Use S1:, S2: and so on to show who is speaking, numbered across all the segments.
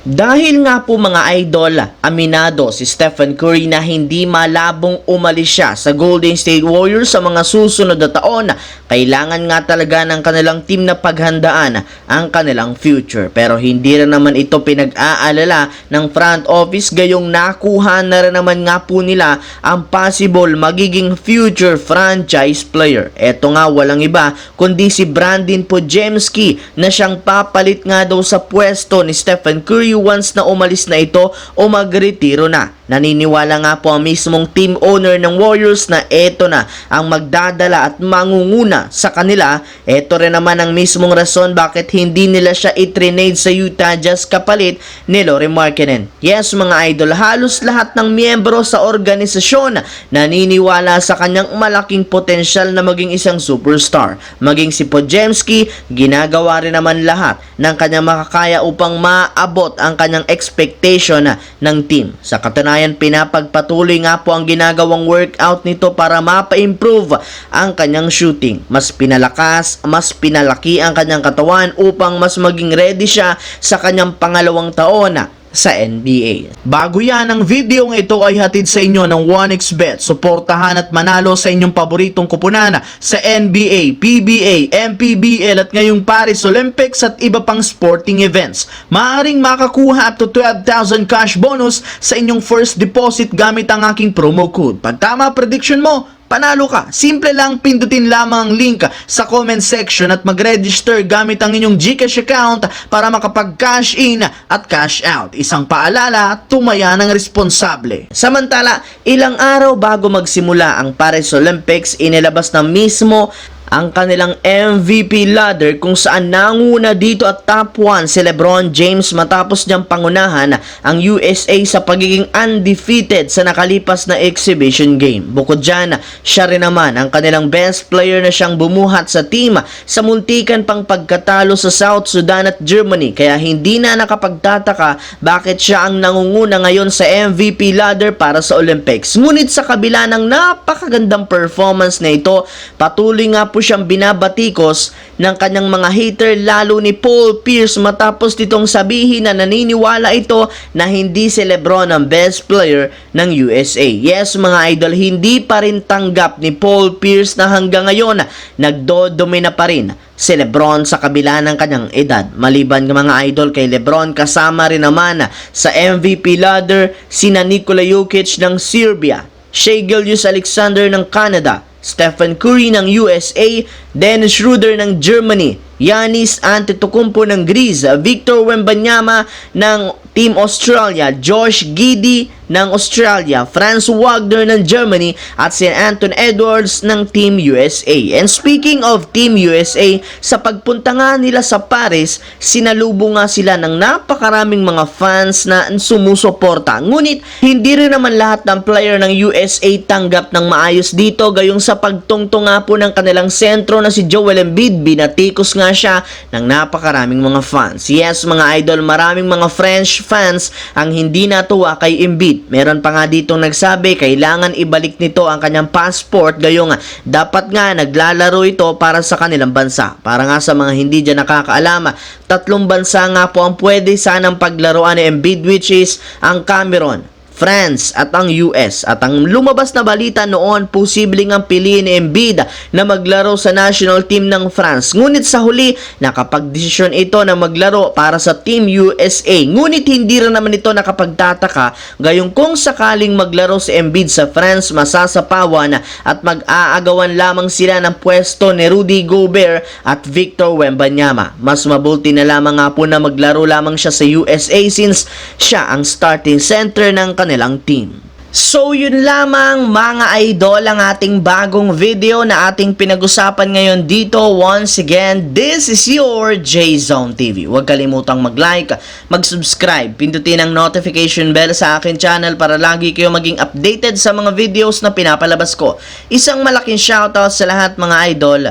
S1: Dahil nga po mga idol, aminado si Stephen Curry na hindi malabong umalis siya sa Golden State Warriors sa mga susunod na taon. Kailangan nga talaga ng kanilang team na paghandaan ang kanilang future. Pero hindi rin naman ito pinag-aalala ng front office, gayong nakuha na rin naman nga po nila ang possible magiging future franchise player. Eto nga walang iba kundi si Brandon Podziemski na siyang papalit nga daw sa pwesto ni Stephen Curry once na umalis na ito o magretiro na. Naniniwala nga po ang mismong team owner ng Warriors na ito na ang magdadala at mangunguna sa kanila. Ito rin naman ang mismong rason bakit hindi nila siya i-trade sa Utah Jazz kapalit ni Lauri Markkanen. Yes mga idol, halos lahat ng miyembro sa organisasyon naniniwala sa kanyang malaking potensyal na maging isang superstar. Maging si Podziemski, ginagawa rin naman lahat ng kanyang makakaya upang maabot ang kanyang expectation ng team. Sa katunayan, pinapagpatuloy nga po ang ginagawang workout nito para mapa-improve ang kanyang shooting. Mas pinalakas, mas pinalaki ang kanyang katawan upang mas maging ready siya sa kanyang pangalawang taon sa NBA. Bago yan, ang video ng ito ay hatid sa inyo ng 1xBet. Suportahan at manalo sa inyong paboritong kupunan sa NBA, PBA, MPBL at ngayong Paris Olympics at iba pang sporting events. Maaaring makakuha up to 12,000 cash bonus sa inyong first deposit gamit ang aking promo code. Pag tama prediction mo, panalo ka. Simple lang, pindutin lamang ang link sa comment section at mag-register gamit ang inyong GCash account para makapag-cash in at cash out. Isang paalala, tumaya ng responsable. Samantala, ilang araw bago magsimula ang Paris Olympics, inilabas na mismo ang kanilang MVP ladder kung saan nanguna dito at top 1 si LeBron James matapos niyang pangunahan ang USA sa pagiging undefeated sa nakalipas na exhibition game. Bukod dyan, siya rin naman ang kanilang best player na siyang bumuhat sa team sa muntikan pang pagkatalo sa South Sudan at Germany, kaya hindi na nakapagtataka bakit siya ang nangunguna ngayon sa MVP ladder para sa Olympics. Ngunit sa kabila ng napakagandang performance na ito, patuloy nga po siyang binabatikos ng kanyang mga hater, lalo ni Paul Pierce matapos nitong sabihin na naniniwala ito na hindi si LeBron ang best player ng USA. Yes mga idol, hindi pa rin tanggap ni Paul Pierce na hanggang ngayon nagdodomina pa rin si LeBron sa kabila ng kanyang edad. Maliban ng mga idol kay LeBron, kasama rin naman sa MVP ladder sina Nikola Jokic ng Serbia, Shai Gilgeous-Alexander ng Canada, Stephen Curry ng USA, Dennis Schroeder ng Germany, Giannis Antetokounmpo ng Greece, Victor Wembanyama ng Team Australia, Josh Giddey ng Australia, Franz Wagner ng Germany at si Anthony Edwards ng Team USA. And speaking of Team USA, sa pagpunta nga nila sa Paris, sinalubong nga sila ng napakaraming mga fans na sumusuporta. Ngunit hindi rin naman lahat ng player ng USA tanggap ng maayos dito, gayong sa pagtungtong nga po ng kanilang sentro na si Joel Embiid, binatikos nga siya ng napakaraming mga fans. Yes mga idol, maraming mga French fans ang hindi natuwa kay Embiid. Meron pa nga ditong nagsabi kailangan ibalik nito ang kanyang passport, gayong dapat nga naglalaro ito para sa kanilang bansa. Para nga sa mga hindi dyan nakakaalam, 3 bansa nga po ang pwede sanang paglaruan ni Embiid, which is ang Cameroon, France at ang US. At ang lumabas na balita noon, posibleng ang piliin ni Embiid na maglaro sa national team ng France. Ngunit sa huli, nakapagdesisyon ito na maglaro para sa Team USA. Ngunit hindi rin naman ito nakapagtataka, gayong kung sakaling maglaro si Embiid sa France, masasapawan at mag-aagawan lamang sila ng pwesto ni Rudy Gobert at Victor Wembanyama. Mas mabuti na lamang nga po na maglaro lamang siya sa USA since siya ang starting center ng kanilang team. So yun lamang mga idol ang ating bagong video na ating pinag-usapan ngayon dito. Once again, this is your J-Zone TV. Huwag kalimutang mag-like, mag-subscribe, pindutin ang notification bell sa akin channel para lagi kayo maging updated sa mga videos na pinapalabas ko. Isang malaking shoutout sa lahat mga idol.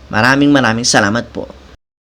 S1: Maraming salamat po.